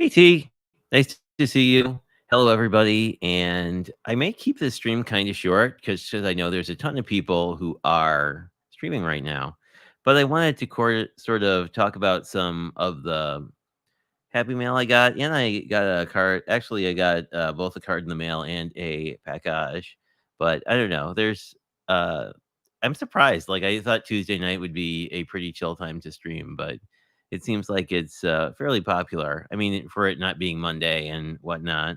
Hey T, nice to see you. Hello, everybody. And I may keep this stream kind of short because I know there's a ton of people who are streaming right now. But I wanted to sort of talk about some of the Happy Mail I got. And I got a card. Actually, I got both a card in the mail and a package. But I don't know. Uh, I'm surprised. Like, I thought Tuesday night would be a pretty chill time to stream, but it seems like it's fairly popular. I mean, for it not being Monday and whatnot.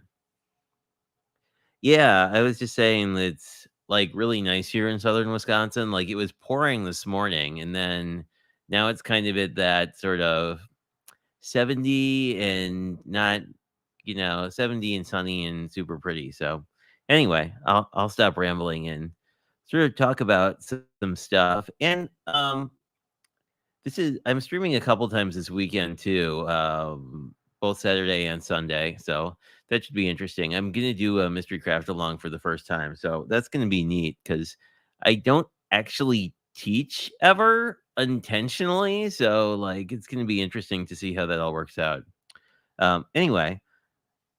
Yeah, I was just saying that it's like really nice here in southern Wisconsin. Like, it was pouring this morning, and then now it's kind of at that sort of 70 and not, 70 and sunny and super pretty. So anyway, I'll stop rambling and sort of talk about some stuff. And I'm streaming a couple times this weekend too, both Saturday and Sunday. So that should be interesting. I'm gonna do a mystery craft along for the first time. So that's gonna be neat because I don't actually teach ever intentionally. So like it's gonna be interesting to see how that all works out. Anyway,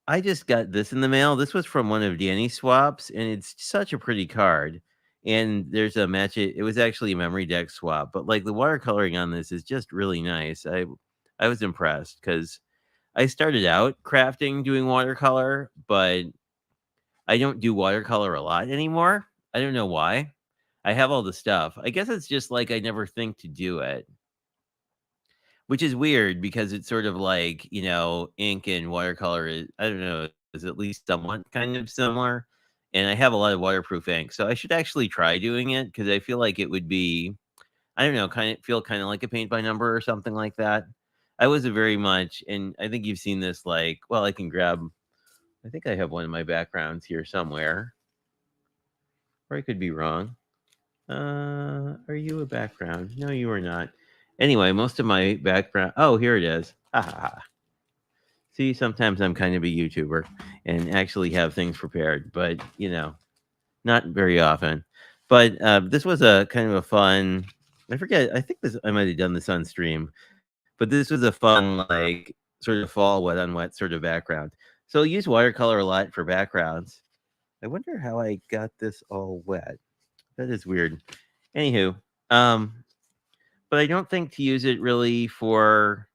I just got this in the mail. This was from one of Danny's swaps, and it's such a pretty card. And there's a match. It was actually a memory deck swap, but like the watercoloring on this is just really nice. I was impressed because I started out crafting doing watercolor, but I don't do watercolor a lot anymore. I don't know why. I have all the stuff. I guess it's just like I never think to do it. Which is weird because it's sort of like, ink and watercolor is I don't know, is at least somewhat kind of similar, and I have a lot of waterproof ink, so I should actually try doing it because I feel like it would be, I don't know, kinda like a paint by number or something like that. I was a very much and I think you've seen this, like well, I think I have one of my backgrounds here somewhere, or I could be wrong. Are you a background? No, you are not. Anyway, most of my background oh, here it is. Ha ha ha. See, sometimes I'm kind of a YouTuber and actually have things prepared, but not very often. But this was a kind of a fun. I forget. I think this. I might have done this on stream, but this was a fun, like sort of fall wet on wet sort of background. So I use watercolor a lot for backgrounds. I wonder how I got this all wet. That is weird. Anywho, um, but I don't think to use it really for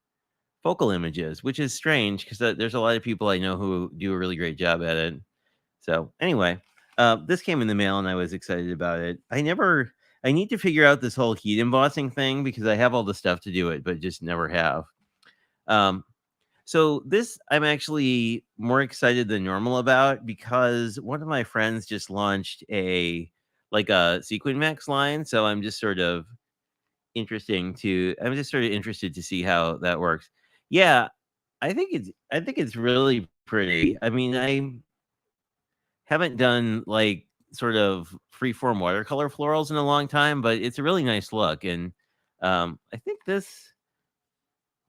focal images, which is strange because there's a lot of people I know who do a really great job at it. So anyway, this came in the mail and I was excited about it. I need to figure out this whole heat embossing thing because I have all the stuff to do it, but just never have. Um, So this I'm actually more excited than normal about because one of my friends just launched a Sequin Max line. So I'm just sort of interested to see how that works. Yeah, I think it's really pretty. I mean, I haven't done like sort of freeform watercolor florals in a long time, but it's a really nice look. And I think this,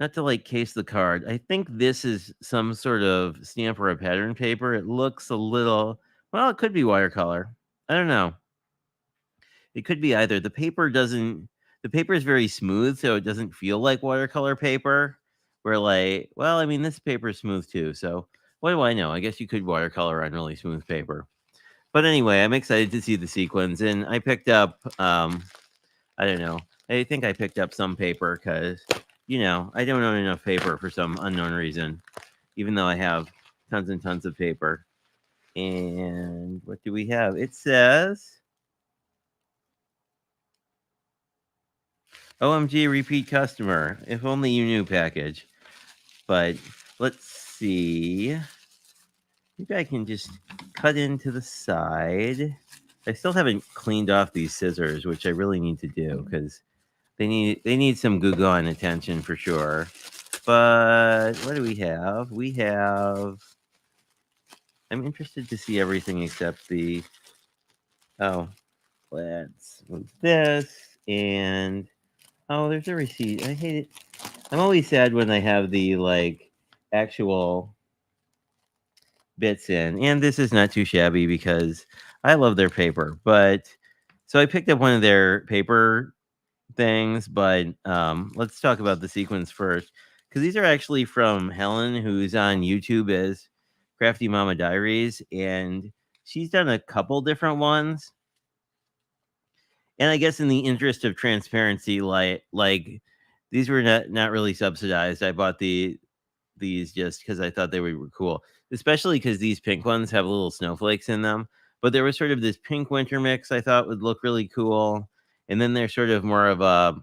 not to like case the card, I think this is some sort of stamp or a pattern paper. It looks a little, well, it could be watercolor. I don't know. It could be either. The paper is very smooth, so it doesn't feel like watercolor paper. Where like, well, I mean, this paper is smooth too. So what do I know? I guess you could watercolor on really smooth paper. But anyway, I'm excited to see the sequins, and I picked up, I don't know, I think I picked up some paper because, I don't own enough paper for some unknown reason, even though I have tons and tons of paper. And what do we have? It says, OMG repeat customer. If only you knew package. But let's see. Maybe I can just cut into the side. I still haven't cleaned off these scissors, which I really need to do because they need some Goo Gone attention for sure. But what do we have? I'm interested to see everything except the oh, let's move this and oh, there's a receipt. I hate it. I'm always sad when I have the like actual bits in. And this is not too shabby because I love their paper. But so I picked up one of their paper things, but let's talk about the sequins first because these are actually from Helen, who's on YouTube as Crafty Mama Diaries, and she's done a couple different ones. And I guess in the interest of transparency, like these were not really subsidized. I bought these just because I thought they were cool, especially because these pink ones have little snowflakes in them. But there was sort of this pink winter mix I thought would look really cool, and then there's sort of more of a,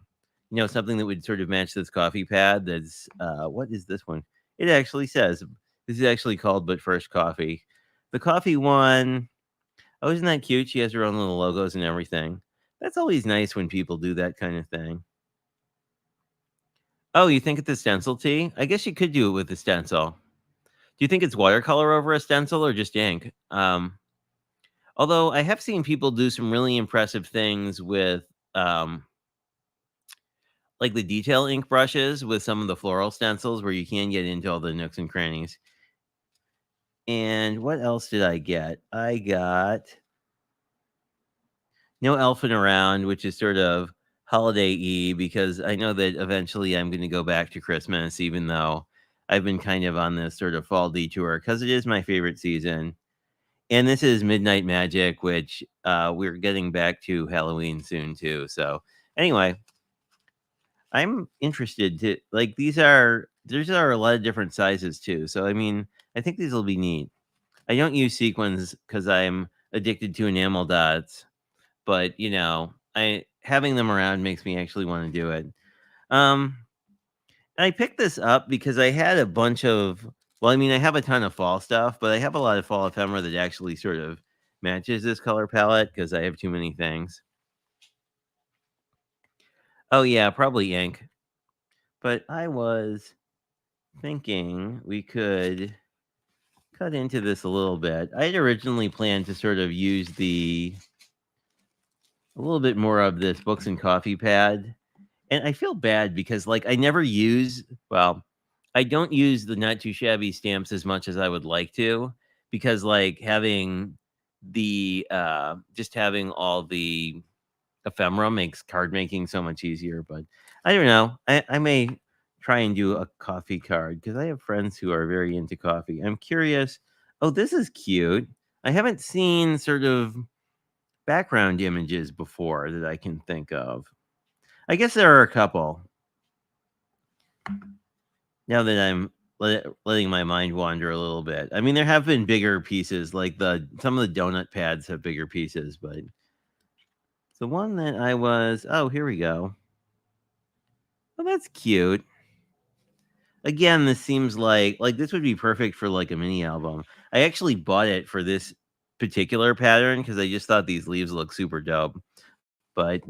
something that would sort of match this coffee pad. That's what is this one? It actually says this is actually called But First Coffee. The coffee one, oh, isn't that cute? She has her own little logos and everything. That's always nice when people do that kind of thing. Oh, you think it's a stencil tee? I guess you could do it with a stencil. Do you think it's watercolor over a stencil or just ink? Although I have seen people do some really impressive things with um, like the detail ink brushes with some of the floral stencils where you can get into all the nooks and crannies. And what else did I get? I got No Elfin Around, which is sort of holiday-y because I know that eventually I'm going to go back to Christmas, even though I've been kind of on this sort of fall detour because it is my favorite season. And this is Midnight Magic, which we're getting back to Halloween soon too. So anyway, I'm interested to like there's are a lot of different sizes too. So I mean, I think these will be neat. I don't use sequins because I'm addicted to enamel dots, but I having them around makes me actually want to do it. Um, I picked this up because I had a bunch of, well, I mean, I have a ton of fall stuff, but I have a lot of fall ephemera that actually sort of matches this color palette because I have too many things. Oh, yeah, probably ink. But I was thinking we could cut into this a little bit. I had originally planned to sort of use a little bit more of this books and coffee pad. And I feel bad because like I don't use the not too shabby stamps as much as I would like to because like having the just having all the ephemera makes card making so much easier. But I don't know. I may try and do a coffee card because I have friends who are very into coffee. I'm curious. Oh, this is cute. I haven't seen sort of background images before that I can think of. I guess there are a couple. Now that I'm letting my mind wander a little bit. I mean, there have been bigger pieces, like some of the donut pads have bigger pieces, but the one that oh, here we go. Oh, that's cute. Again, this seems like this would be perfect for like a mini album. I actually bought it for this particular pattern because I just thought these leaves look super dope. But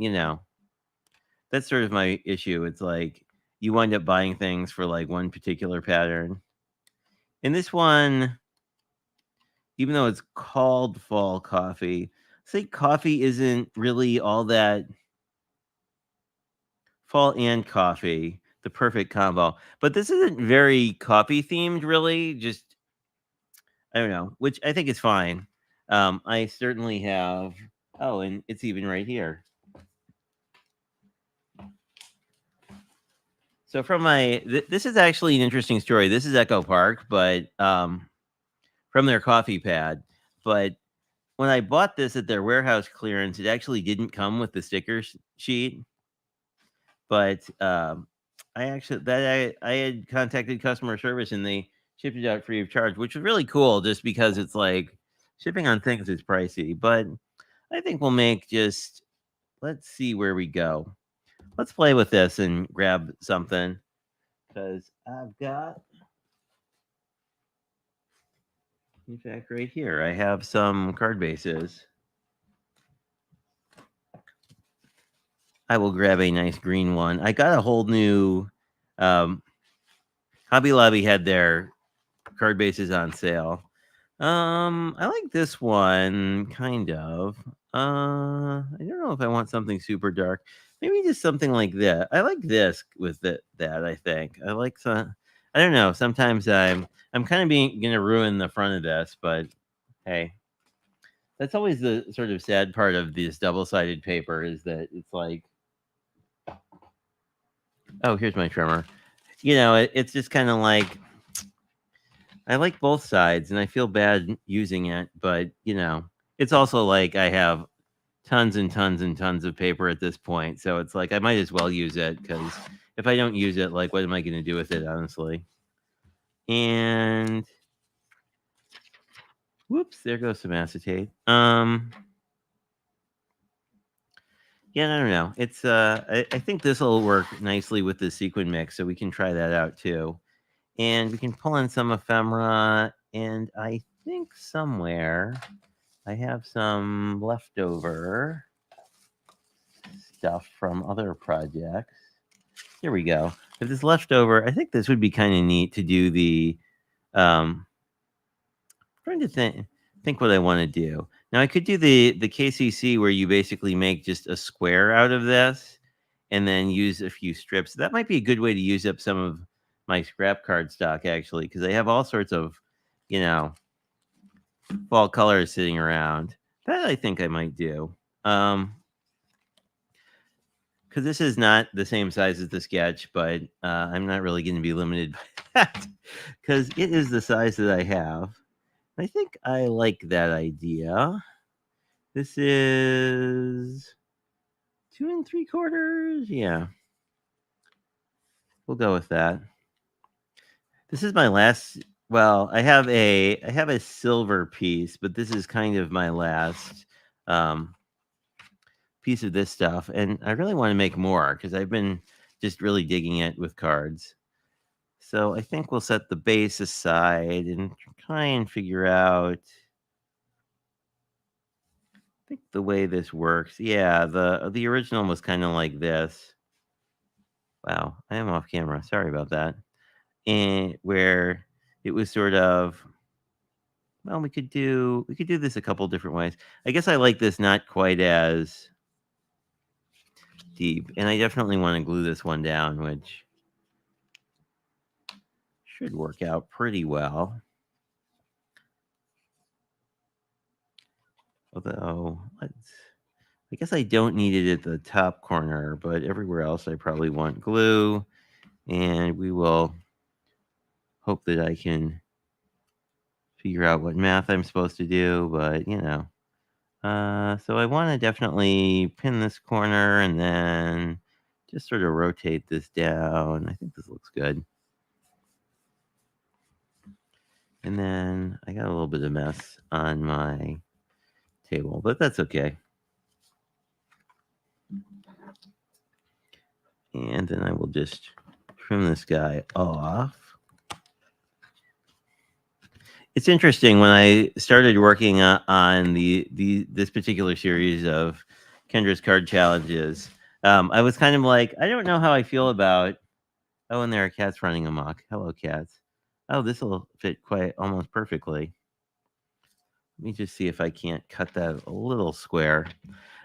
that's sort of my issue. It's like you wind up buying things for like one particular pattern. And this one, even though it's called fall coffee, say coffee isn't really all that fall and coffee, the perfect combo. But this isn't very coffee themed, really. Just I don't know, which I think is fine. I certainly have. Oh, and it's even right here. So from this is actually an interesting story. This is Echo Park, but from their coffee pad. But when I bought this at their warehouse clearance, it actually didn't come with the sticker sheet. But I had contacted customer service and they shipped it out free of charge, which was really cool. Just because it's like shipping on things is pricey, but I think we'll make just let's see where we go. Let's play with this and grab something because I've got, in fact, right here, I have some card bases. I will grab a nice green one. I got a whole new. Hobby Lobby had their card bases on sale. I like this one kind of. I don't know if I want something super dark. Maybe just something like that. I like this with that. I think I like some. I don't know. Sometimes I'm kind of being gonna ruin the front of this, but hey, that's always the sort of sad part of this double-sided paper is that it's like, oh, here's my trimmer. It's just kind of like I like both sides, and I feel bad using it, but it's also like I have tons and tons and tons of paper at this point, so it's like I might as well use it because if I don't use it, like, what am I going to do with it, honestly? And whoops, there goes some acetate. Yeah, I don't know. It's I think this will work nicely with the sequin mix, so we can try that out too. And we can pull in some ephemera, and I think somewhere I have some leftover stuff from other projects. Here we go. If this leftover, I think this would be kind of neat to do the. Trying to think what I want to do. Now I could do the KCC where you basically make just a square out of this, and then use a few strips. That might be a good way to use up some of my scrap card stock actually, because I have all sorts of, you know, fall colors sitting around. That I think I might do. Because this is not the same size as the sketch, but I'm not really going to be limited by that because it is the size that I have. I think I like that idea. This is 2 3/4. Yeah, we'll go with that. This is my last. Well, I have a silver piece, but this is kind of my last um, piece of this stuff, and I really want to make more because I've been just really digging it with cards. So I think we'll set the base aside and try and figure out. I think the way this works. Yeah, the original was kind of like this. Wow, I am off camera. Sorry about that. And where it was sort of, well, we could do this a couple different ways. I guess I like this not quite as deep, and I definitely want to glue this one down, which should work out pretty well. Although, I guess I don't need it at the top corner, but everywhere else I probably want glue, and we will hope that I can figure out what math I'm supposed to do, but so I want to definitely pin this corner and then just sort of rotate this down. I think this looks good. And then I got a little bit of mess on my table, but that's okay. And then I will just trim this guy off. It's interesting when I started working on this particular series of Kendra's card challenges. I was kind of like, I don't know how I feel about. Oh, and there are cats running amok. Hello, cats. Oh, this will fit quite almost perfectly. Let me just see if I can't cut that a little square.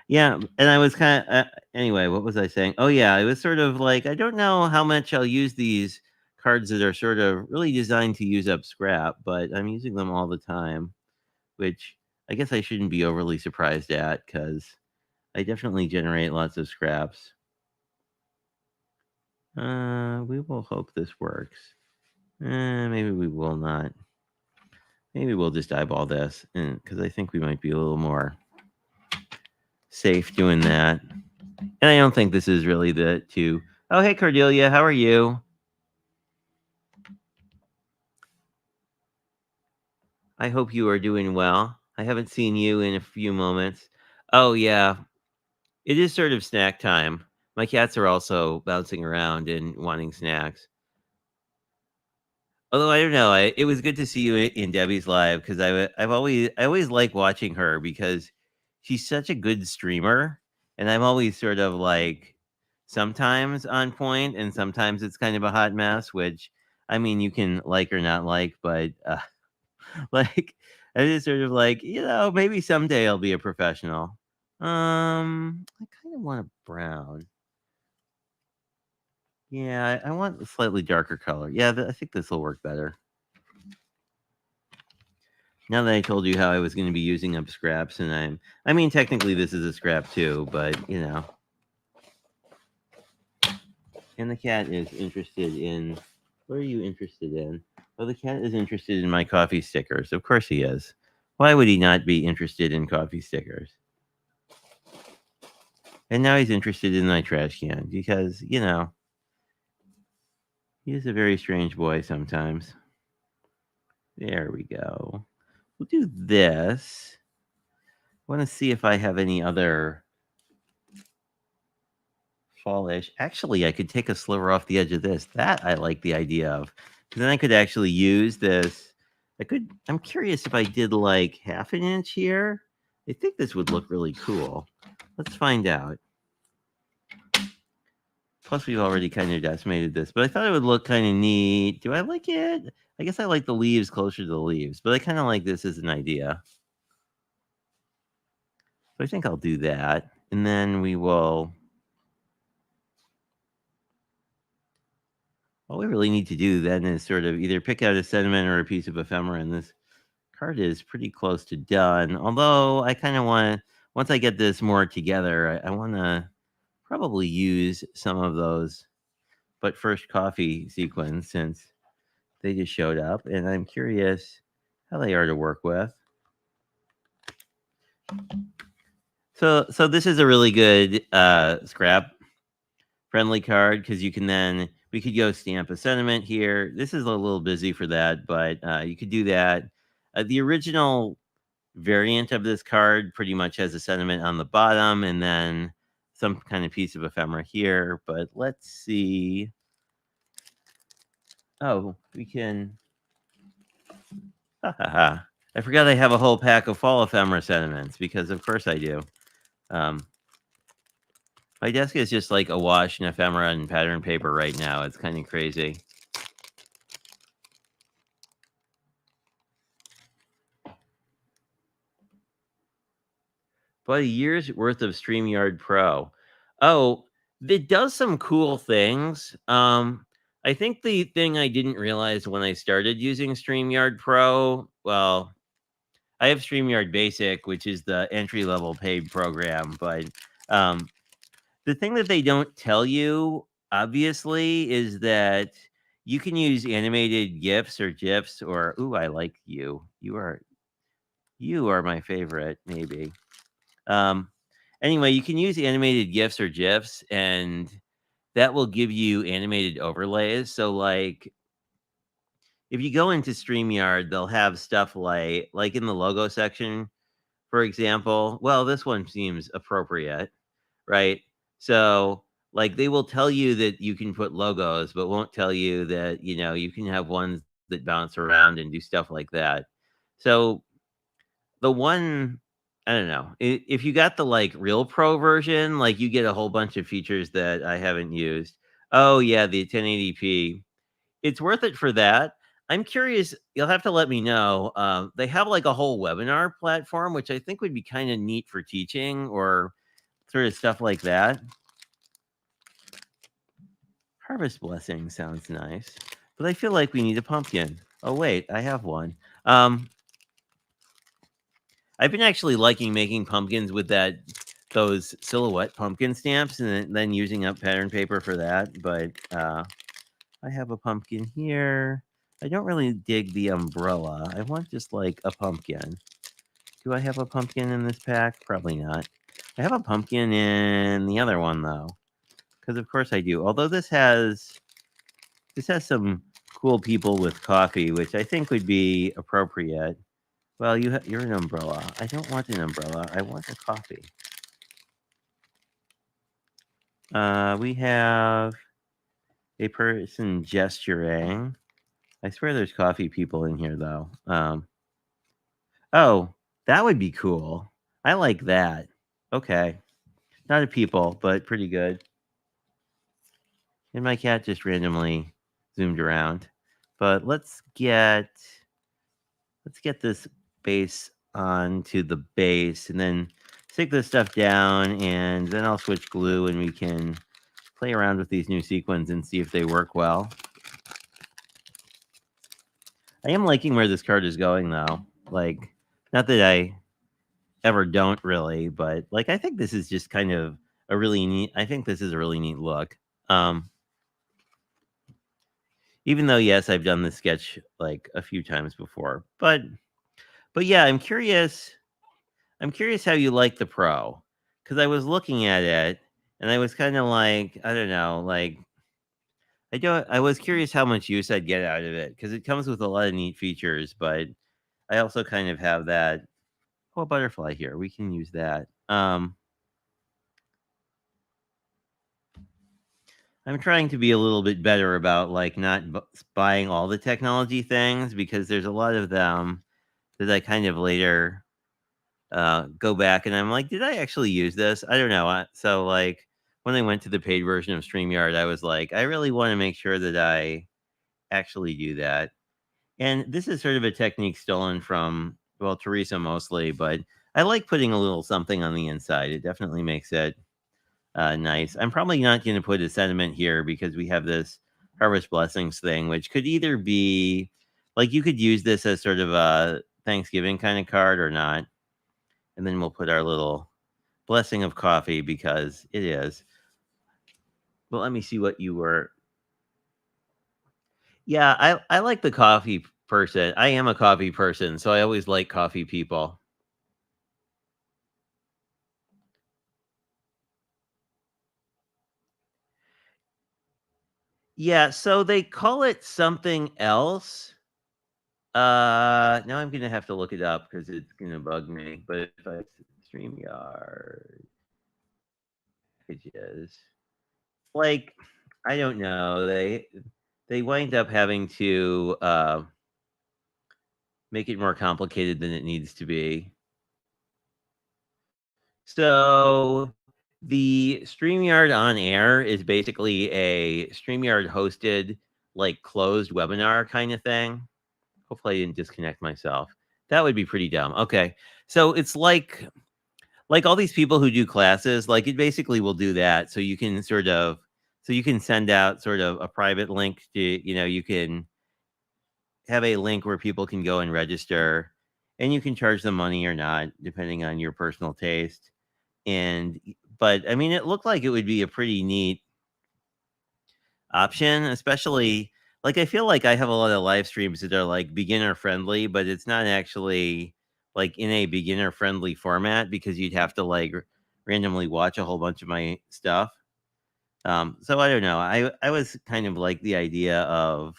Yeah, and I was kind of anyway. What was I saying? Oh yeah, it was sort of like I don't know how much I'll use these cards that are sort of really designed to use up scrap, but I'm using them all the time, which I guess I shouldn't be overly surprised at because I definitely generate lots of scraps. We will hope this works. Maybe we will not. Maybe we'll just eyeball this because I think we might be a little more safe doing that. And I don't think this is really the two. Oh, hey, Cordelia, how are you? I hope you are doing well. I haven't seen you in a few moments. Oh, yeah, it is sort of snack time. My cats are also bouncing around and wanting snacks. Although I don't know, it was good to see you in Debbie's live because I always like watching her because she's such a good streamer, and I'm always sort of like sometimes on point, and sometimes it's kind of a hot mess. Which I mean, you can like or not like, but like I just sort of like maybe someday I'll be a professional. I kind of want a brown. Yeah, I want a slightly darker color. Yeah, I think this will work better. Now that I told you how I was going to be using up scraps, and I mean, technically this is a scrap too, but And the cat is interested in, what are you interested in? Well, the cat is interested in my coffee stickers. Of course he is. Why would he not be interested in coffee stickers? And now he's interested in my trash can because, he is a very strange boy sometimes. There we go. We'll do this. I want to see if I have any other fallish. Actually, I could take a sliver off the edge of this. That I like the idea of. Because then I could actually use this. I'm curious if I did like half an inch here. I think this would look really cool. Let's find out. Plus, we've already kind of decimated this, but I thought it would look kind of neat. Do I like it? I guess I like the leaves closer to the leaves, but I kind of like this as an idea. So I think I'll do that. And then we will. All we really need to do then is sort of either pick out a sentiment or a piece of ephemera, and this card is pretty close to done. Although I kind of want to, once I get this more together, I want to probably use some of those but first coffee sequins since they just showed up, and I'm curious how they are to work with. So this is a really good scrap friendly card because you can then we could go stamp a sentiment here. This is a little busy for that, but you could do that. The original variant of this card pretty much has a sentiment on the bottom and then some kind of piece of ephemera here. But let's see. Oh, we can. I forgot I have a whole pack of fall ephemera sentiments because of course I do. My desk is just like awash in ephemera and pattern paper right now. It's kind of crazy. About a year's worth of StreamYard Pro. Oh, it does some cool things. I think the thing I didn't realize when I started using StreamYard Pro, well, I have StreamYard Basic, which is the entry level paid program, but the thing that they don't tell you, obviously, is that you can use animated GIFs or GIFs or ooh, I like you. You are my favorite, maybe. Anyway, you can use animated GIFs or GIFs, and that will give you animated overlays. So, like, if you go into StreamYard, they'll have stuff like in the logo section, for example. Well, this one seems appropriate, right? So Like, they will tell you that you can put logos, but won't tell you that, you can have ones that bounce around and do stuff like that. So, the one I don't know, if you got the, like, real pro version, like, you get a whole bunch of features that I haven't used. Oh, yeah, the 1080p. It's worth it for that. I'm curious, you'll have to let me know. They have, like, a whole webinar platform, which I think would be kinda neat for teaching or sort of stuff like that. Harvest Blessing sounds nice, but I feel like we need a pumpkin. Oh, wait, I have one. Um, I've been actually liking making pumpkins with those silhouette pumpkin stamps and then using up pattern paper for that, but, I have a pumpkin here. I don't really dig the umbrella. I want just, like, a pumpkin. Do I have a pumpkin in this pack? Probably not. I have a pumpkin in the other one, though, because of course I do. Although this has some cool people with coffee, which I think would be appropriate. Well, you're an umbrella. I don't want an umbrella. I want a coffee. We have a person gesturing. I swear there's coffee people in here, though. Oh, that would be cool. I like that. Okay. Not a people, but pretty good. And my cat just randomly zoomed around. But let's get this base onto the base and then stick this stuff down, and then I'll switch glue and we can play around with these new sequins and see if they work well. I am liking where this card is going, though. Like, not that I ever don't really, but like I think this is just kind of a really neat. I think this is a really neat look. Even though yes, I've done this sketch like a few times before, but yeah, I'm curious. I'm curious how you like the Pro, because I was looking at it and I was kind of like, I don't know, like I was curious how much use I'd get out of it because it comes with a lot of neat features, but I also kind of have that. Oh, a butterfly here. We can use that. I'm trying to be a little bit better about like not buying all the technology things because there's a lot of them that I kind of later go back and I'm like, did I actually use this? I don't know. So like when I went to the paid version of StreamYard, I was like, I really want to make sure that I actually do that. And this is sort of a technique stolen from, well, Teresa mostly, but I like putting a little something on the inside. It definitely makes it nice. I'm probably not going to put a sentiment here because we have this Harvest Blessings thing, which could either be like you could use this as sort of a Thanksgiving kind of card or not. And then we'll put our little blessing of coffee because it is. Well, let me see what you were. Yeah, I like the coffee person. I am a coffee person, so I always like coffee people. Yeah, so they call it something else. Now I'm gonna have to look it up because it's gonna bug me. But if I StreamYard pages, like I don't know, they wind up having to make it more complicated than it needs to be. So the StreamYard on air is basically a StreamYard hosted, like closed webinar kind of thing. Hopefully I didn't disconnect myself. That would be pretty dumb. Okay. So it's like all these people who do classes, like it basically will do that. So you can send out sort of a private link to, you can have a link where people can go and register and you can charge them money or not, depending on your personal taste. But I mean, it looked like it would be a pretty neat option, especially like I feel like I have a lot of live streams that are like beginner friendly, but it's not actually like in a beginner friendly format because you'd have to like randomly watch a whole bunch of my stuff. So I don't know. I was kind of like the idea of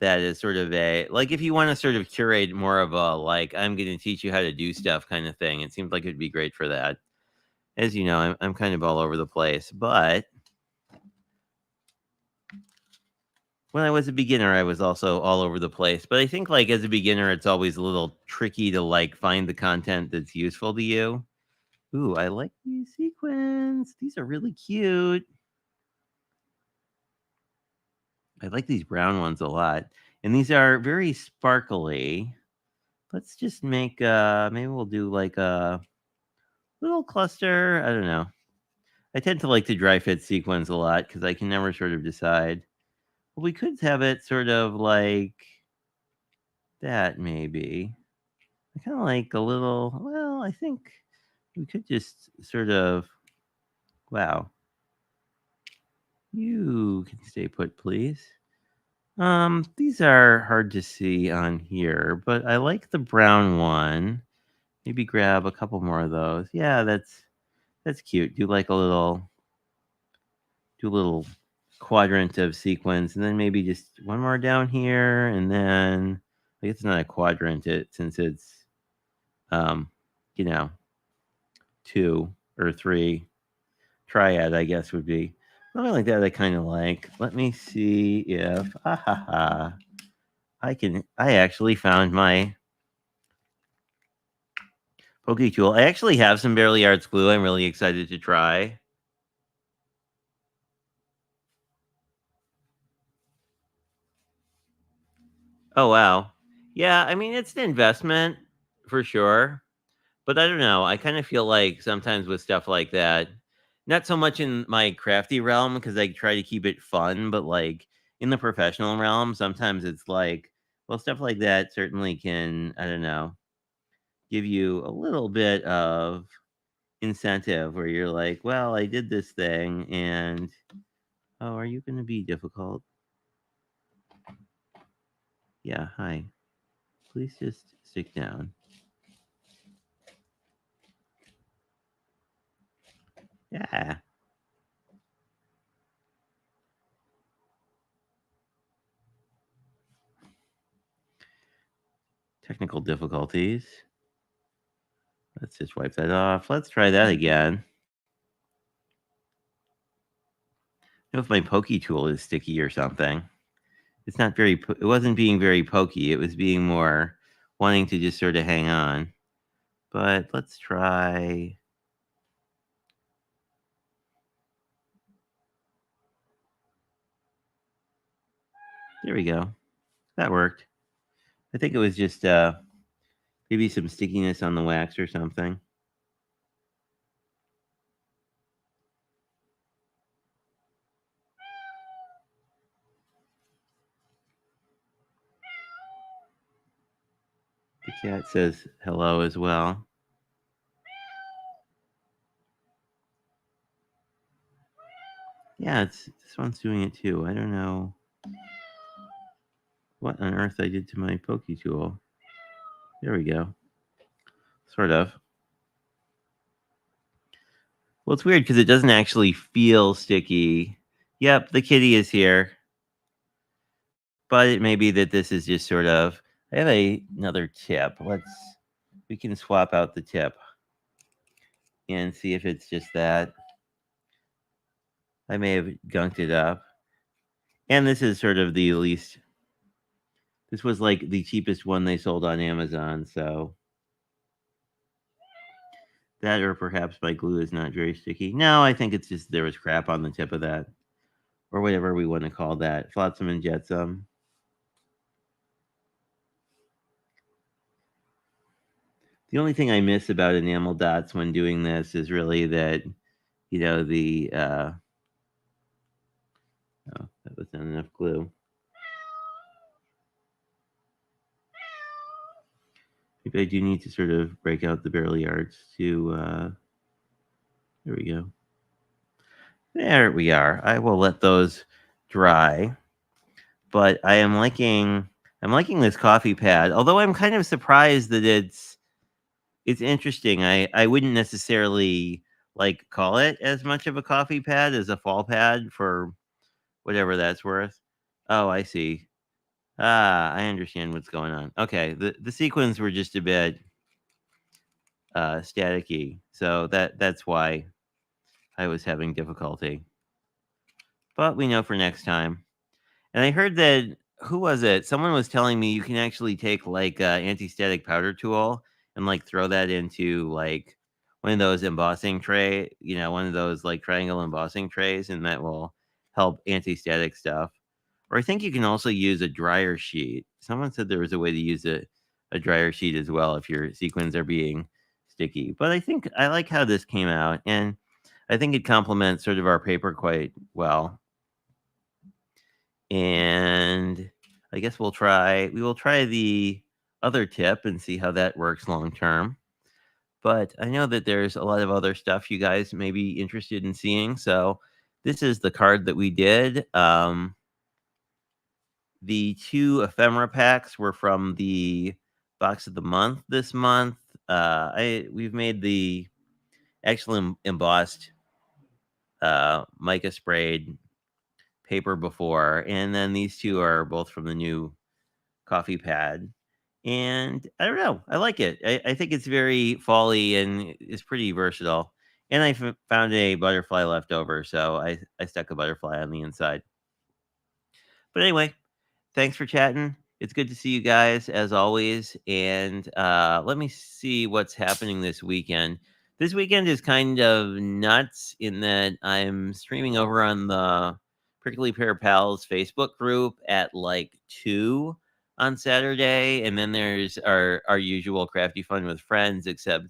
that as sort of a like if you want to sort of curate more of a like I'm going to teach you how to do stuff kind of thing. It seems like it'd be great for that. As you know, I'm kind of all over the place, but when I was a beginner, I was also all over the place. But I think, like, as a beginner, it's always a little tricky to, like, find the content that's useful to you. Ooh, I like these sequins. These are really cute. I like these brown ones a lot. And these are very sparkly. Let's just make, maybe we'll do, like, a little cluster. I don't know. I tend to like the dry fit sequins a lot because I can never sort of decide. Well, we could have it sort of like that, maybe. I kind of like a little, well, I think we could just sort of, wow, you can stay put, please. These are hard to see on here, but I like the brown one. Maybe grab a couple more of those. Yeah, that's cute. Do a little quadrant of sequence, and then maybe just one more down here, and then I guess it's not a quadrant since it's um, you know, 2 or 3. Triad, I guess, would be something like that. I kind of like. Let me see if I actually found my Poke tool. I actually have some Barely Arts glue. I'm really excited to try. Oh wow, yeah. I mean, it's an investment for sure. But I don't know, I kinda feel like sometimes with stuff like that, not so much in my crafty realm because I try to keep it fun, but, like, in the professional realm, sometimes it's like, well, stuff like that certainly can, I don't know, give you a little bit of incentive where you're like, "Well, I did this thing and" "Oh, are you gonna be difficult?" "Yeah, hi. Please just sit down." "Yeah." Technical difficulties. Let's just wipe that off. Let's try that again. Know if my pokey tool is sticky or something. It's not very. It wasn't being very pokey. It was being more wanting to just sort of hang on. But let's try. There we go. That worked. I think it was just maybe some stickiness on the wax or something. The cat says hello as well. Yeah, this one's doing it too. I don't know what on earth I did to my pokey tool. There we go. Sort of. Well, it's weird because it doesn't actually feel sticky. Yep, the kitty is here. But it may be that this is just sort of I have another tip. We can swap out the tip and see if it's just that. I may have gunked it up. And this is sort of the least this was like the cheapest one they sold on Amazon, so that or perhaps my glue is not very sticky. No, I think it's just there was crap on the tip of that. Or whatever we want to call that. Flotsam and jetsam. The only thing I miss about enamel dots when doing this is really that, the oh, that was not enough glue. Maybe I do need to sort of break out the barely arts to, there we go. There we are. I will let those dry. But I'm liking this coffee pad. Although I'm kind of surprised that it's interesting. I wouldn't necessarily like call it as much of a coffee pad as a fall pad for whatever that's worth. Oh, I see. Ah, I understand what's going on. Okay, the sequins were just a bit staticky. So that's why I was having difficulty. But we know for next time. And I heard that who was it? Someone was telling me you can actually take like a anti-static powder tool and like throw that into like one of those embossing tray, one of those like triangle embossing trays, and that will help anti-static stuff. Or I think you can also use a dryer sheet. Someone said there was a way to use a dryer sheet as well if your sequins are being sticky. But I think I like how this came out, and I think it complements sort of our paper quite well. And I guess we will try the other tip and see how that works long term. But I know that there's a lot of other stuff you guys may be interested in seeing. So this is the card that we did. The two ephemera packs were from the box of the month this month. We've made the actual embossed mica sprayed paper before, and then these two are both from the new coffee pad. And I don't know, I like it. I think it's very fall-y and it's pretty versatile. And found a butterfly left over, so I stuck a butterfly on the inside. But anyway, thanks for chatting. It's good to see you guys as always. And let me see what's happening this weekend. This weekend is kind of nuts in that I'm streaming over on the Prickly Pear Pals Facebook group at like 2 on Saturday. And then there's our usual Crafty Fun with Friends, except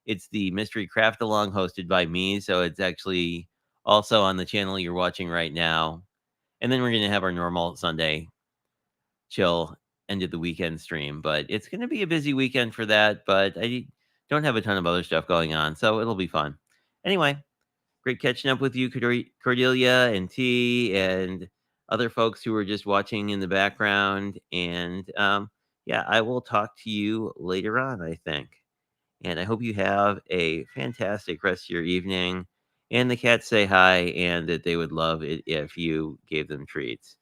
it's the Mystery Craft Along hosted by me. So it's actually also on the channel you're watching right now. And then we're going to have our normal Sunday chill end of the weekend stream, but it's going to be a busy weekend for that. But I don't have a ton of other stuff going on, so it'll be fun. Anyway, great catching up with you, Cordelia and T, and other folks who were just watching in the background. And yeah, I will talk to you later on, I think. And I hope you have a fantastic rest of your evening. And the cats say hi and that they would love it if you gave them treats.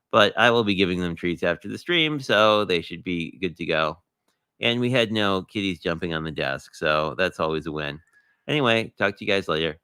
But I will be giving them treats after the stream, so they should be good to go. And we had no kitties jumping on the desk, so that's always a win. Anyway, talk to you guys later.